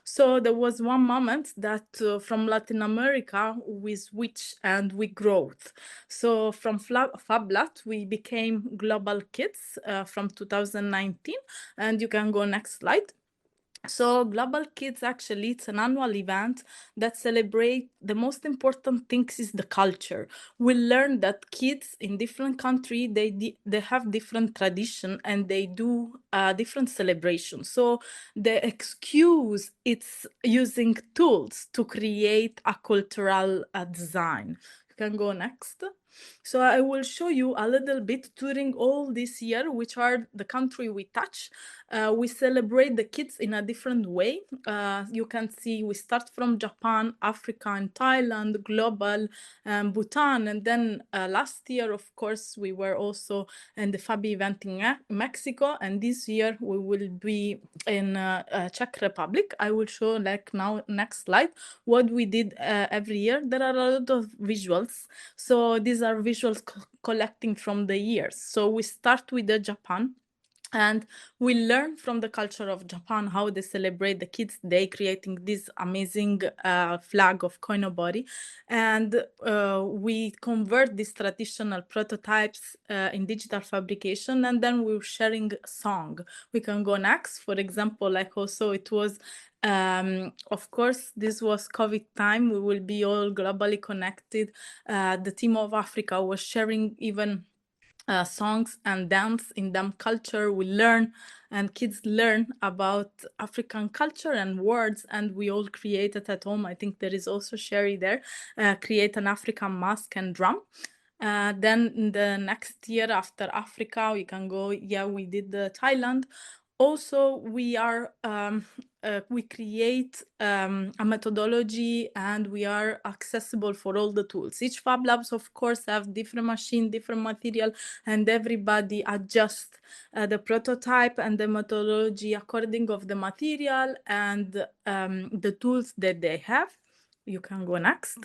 So there was one moment that from Latin America we switched and we growth. So from Fab Lab we became Global Kids from 2019, and you can go next slide. So Global Kids, actually, it's an annual event that celebrates the most important things is the culture. We learn that kids in different countries, they have different tradition and they do different celebrations. So the excuse it's using tools to create a cultural design. You can go next. So I will show you a little bit during all this year, which are the country we touch. We celebrate the kids in a different way. You can see we start from Japan, Africa, and Thailand, global, Bhutan. And then last year, of course, we were also in the Fab event in Mexico. And this year we will be in Czech Republic. I will show like now, next slide, what we did every year. There are a lot of visuals. So these are visuals collecting from the years. So we start with the Japan. And we learn from the culture of Japan how they celebrate the Kids' Day, creating this amazing flag of koinobori. And we convert these traditional prototypes in digital fabrication, and then we're sharing a song. We can go next. For example, like also it was, of course, this was COVID time. We will be all globally connected. The team of Africa was sharing even songs and dance in them culture. We learn, and kids learn about African culture and words, and we all created at home. I think there is also Sherry there, create an African mask and drum. Then the next year after Africa, we can go, we did Thailand. Also, we create a methodology, and we are accessible for all the tools. Each Fab Labs, of course, have different machine, different material, and everybody adjusts the prototype and the methodology according of the material and the tools that they have. You can go next.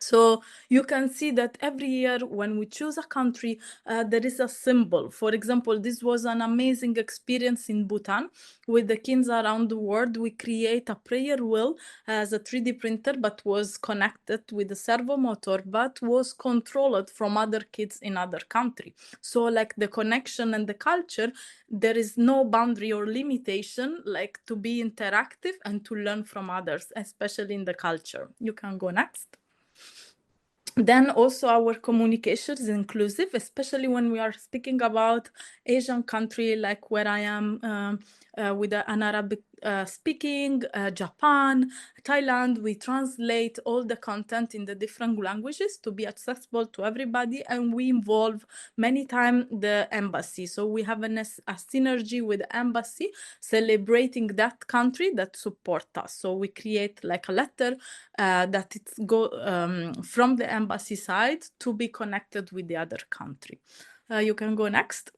So you can see that every year when we choose a country, there is a symbol. For example, this was an amazing experience in Bhutan with the kids around the world. We create a prayer wheel as a 3D printer, but was connected with a servo motor, but was controlled from other kids in other country. So like the connection and the culture, there is no boundary or limitation, like to be interactive and to learn from others, especially in the culture. You can go next. Then also our communication is inclusive, especially when we are speaking about Asian country, like where I am with an Arabic speaking, Japan, Thailand. We translate all the content in the different languages to be accessible to everybody, and we involve many times the embassy. So we have a synergy with the embassy, celebrating that country that support us. So we create like a letter that it's go from the embassy side to be connected with the other country. You can go next.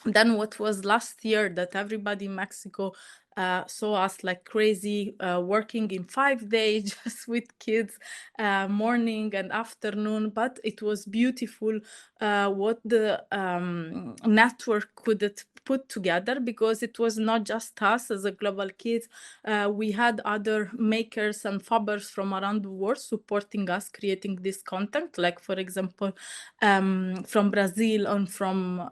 Then what was last year that everybody in Mexico saw us like crazy, working in 5 days just with kids, morning and afternoon. But it was beautiful what the network could put together, because it was not just us as a Global Kids. We had other makers and fabbers from around the world supporting us, creating this content. Like, for example, from Brazil and from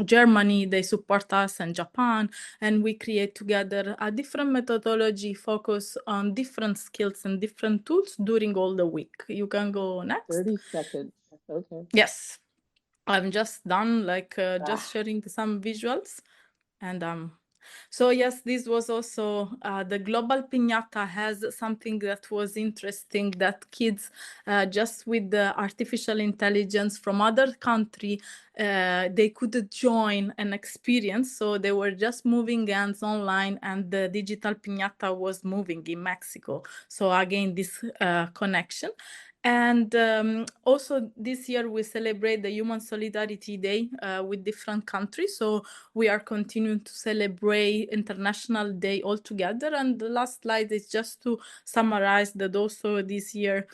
Germany, they support us, and Japan, and we create together a different methodology, focus on different skills and different tools during all the week. You can go next. 30 seconds. Okay. Yes, I'm just done, like just sharing some visuals, and I'm So yes, this was also the global piñata has something that was interesting, that kids just with the artificial intelligence from other country, they could join an experience. So they were just moving hands online, and the digital piñata was moving in Mexico. So again, this connection. And also this year we celebrate the Human Solidarity Day with different countries. So we are continuing to celebrate International Day all together. And the last slide is just to summarize that also this year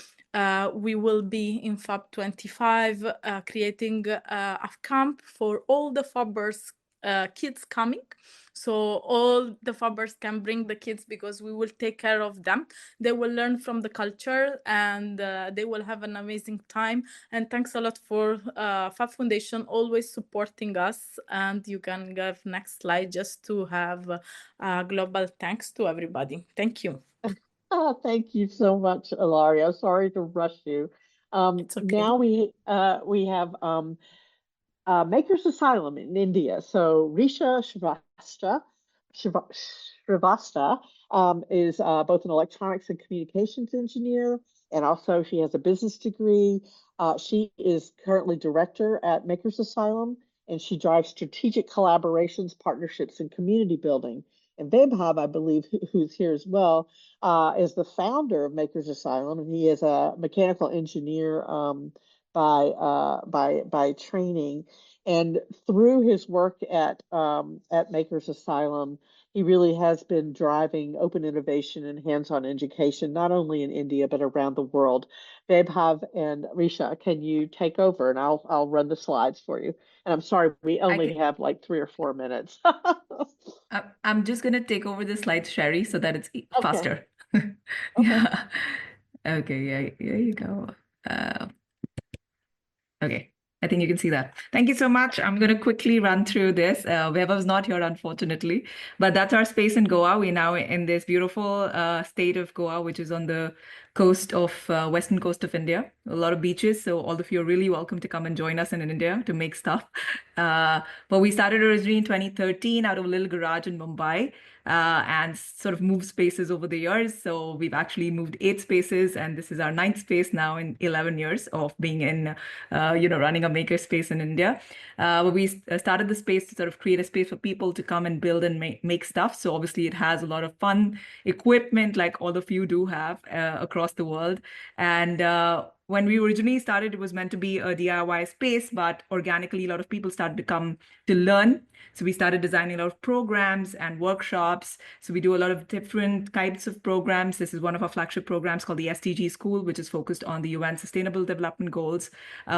we will be in Fab 25 creating a camp for all the Fabbers kids coming. So all the Fabbers can bring the kids because we will take care of them. They will learn from the culture, and they will have an amazing time. And thanks a lot for Fab Foundation always supporting us. And you can give next slide just to have global thanks to everybody. Thank you. Oh, thank you so much, Ilaria. Sorry to rush you. It's okay. Now we have Maker's Asylum in India. So Risha Shrivastava is both an electronics and communications engineer, and also she has a business degree. She is currently director at Maker's Asylum, and she drives strategic collaborations, partnerships, and community building. And Vaibhav, I believe, who's here as well, is the founder of Maker's Asylum, and he is a mechanical engineer by training. And through his work at Maker's Asylum, he really has been driving open innovation and hands-on education, not only in India but around the world. Vaibhav and Risha, can you take over, and I'll run the slides for you. And I'm sorry, we only have like 3 or 4 minutes. I'm just going to take over the slides, Sherry, so that it's Okay. faster. Okay. Yeah. Okay, yeah, here you go. Okay, I think you can see that. Thank you so much. I'm going to quickly run through this. Vaibhav's not here, unfortunately, but that's our space in Goa. We're now in this beautiful state of Goa, which is on the coast of western coast of India. A lot of beaches, so all of you are really welcome to come and join us in India to make stuff. But we started originally in 2013 out of a little garage in Mumbai. And sort of moved spaces over the years. So we've actually moved 8 spaces, and this is our 9th space now in 11 years of being in, running a maker space in India. But we started the space to sort of create a space for people to come and build and make stuff. So obviously it has a lot of fun equipment like all of you do have across the world. And when we originally started, it was meant to be a DIY space, but organically a lot of people started to come to learn. So we started designing a lot of programs and workshops. So we do a lot of different types of programs. This is one of our flagship programs called the SDG School, which is focused on the UN Sustainable Development Goals.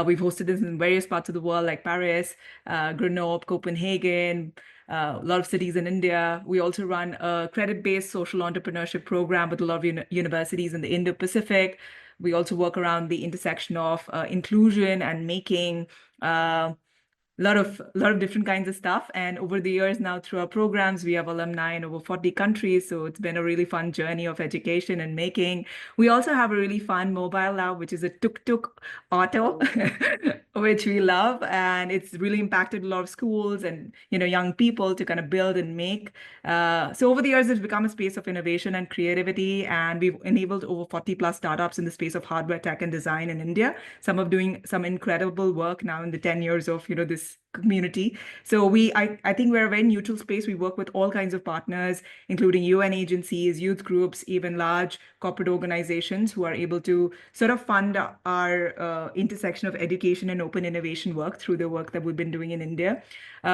We've hosted this in various parts of the world like Paris, Grenoble, Copenhagen, a lot of cities in India. We also run a credit-based social entrepreneurship program with a lot of universities in the Indo-Pacific. We also work around the intersection of inclusion and making a lot of different kinds of stuff. And over the years now, through our programs, we have alumni in over 40 countries. So it's been a really fun journey of education and making. We also have a really fun mobile lab, which is a tuk-tuk auto, which we love. And it's really impacted a lot of schools and, young people to kind of build and make. So over the years, it's become a space of innovation and creativity. And we've enabled over 40 plus startups in the space of hardware, tech, and design in India. Some are doing some incredible work now in the 10 years of, this community. So I think we're a very neutral space. We work with all kinds of partners, including UN agencies, youth groups, even large corporate organizations who are able to sort of fund our intersection of education and open innovation work through the work that we've been doing in India.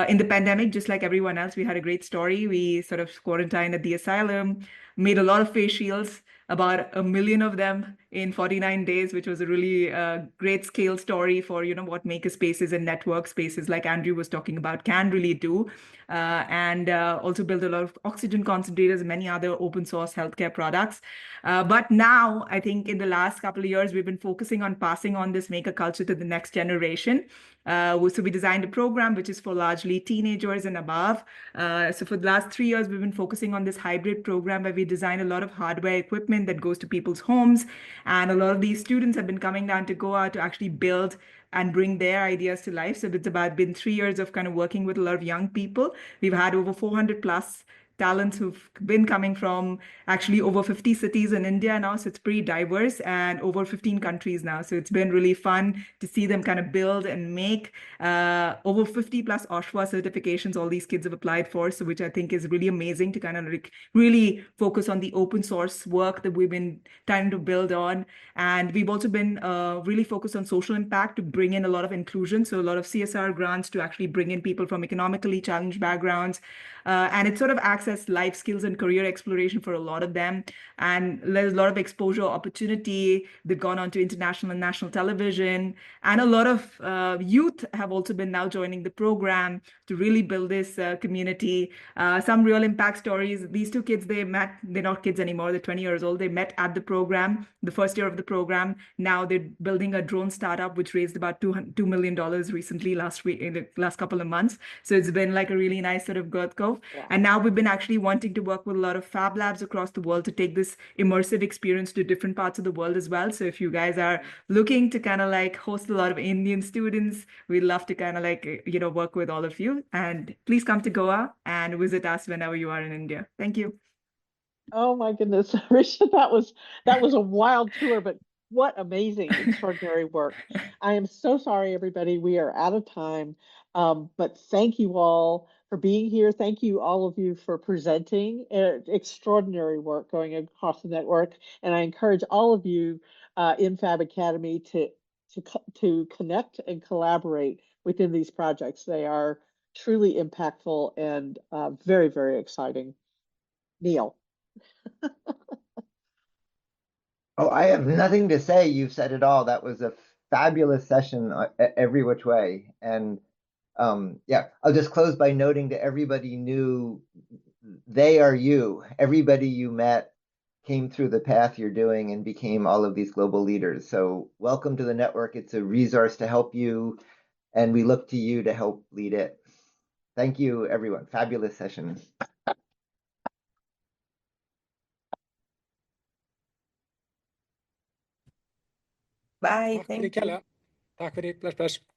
In the pandemic, just like everyone else, we had a great story. We sort of quarantined at the asylum, made a lot of face shields, about 1 million of them in 49 days, which was a really great scale story for, what maker spaces and network spaces like Andrew was talking about can really do. And also build a lot of oxygen concentrators and many other open source healthcare products. But now, I think in the last couple of years, we've been focusing on passing on this maker culture to the next generation. So we designed a program which is for largely teenagers and above. So for the last 3 years, we've been focusing on this hybrid program where we design a lot of hardware equipment that goes to people's homes. And a lot of these students have been coming down to Goa to actually build and bring their ideas to life. So it's been 3 years of kind of working with a lot of young people. We've had over 400 plus talents who've been coming from actually over 50 cities in India now. So it's pretty diverse, and over 15 countries now. So it's been really fun to see them kind of build and make over 50 plus OSHWA certifications all these kids have applied for. So which I think is really amazing to kind of really focus on the open source work that we've been trying to build on. And we've also been really focused on social impact to bring in a lot of inclusion. So a lot of CSR grants to actually bring in people from economically challenged backgrounds. And it sort of acts as life skills and career exploration for a lot of them. And there's a lot of exposure opportunity. They've gone on to international and national television. And a lot of youth have also been now joining the program to really build this community. Some real impact stories. These two kids, they're not kids anymore. They're 20 years old. They met at the program, the first year of the program. Now they're building a drone startup, which raised about $2 million recently last week, in the last couple of months. So it's been like a really nice sort of growth curve. Wow. And now we've been actually wanting to work with a lot of Fab Labs across the world to take this immersive experience to different parts of the world as well. So if you guys are looking to kind of like host a lot of Indian students, we'd love to kind of like, work with all of you. And please come to Goa and visit us whenever you are in India. Thank you. Oh my goodness, Risha, that was a wild tour, but what amazing, extraordinary work. I am so sorry, everybody. We are out of time. But thank you all for being here. Thank you, all of you, for presenting. Extraordinary work going across the network. And I encourage all of you in Fab Academy to connect and collaborate within these projects. They are truly impactful and very, very exciting. Neil. Oh, I have nothing to say. You've said it all. That was a fabulous session every which way. And yeah, I'll just close by noting that everybody knew they are you. Everybody you met came through the path you're doing and became all of these global leaders. So welcome to the network. It's a resource to help you, and we look to you to help lead it. Thank you, everyone. Fabulous session. Bye. Thank you. Tack för det. Splash, splash.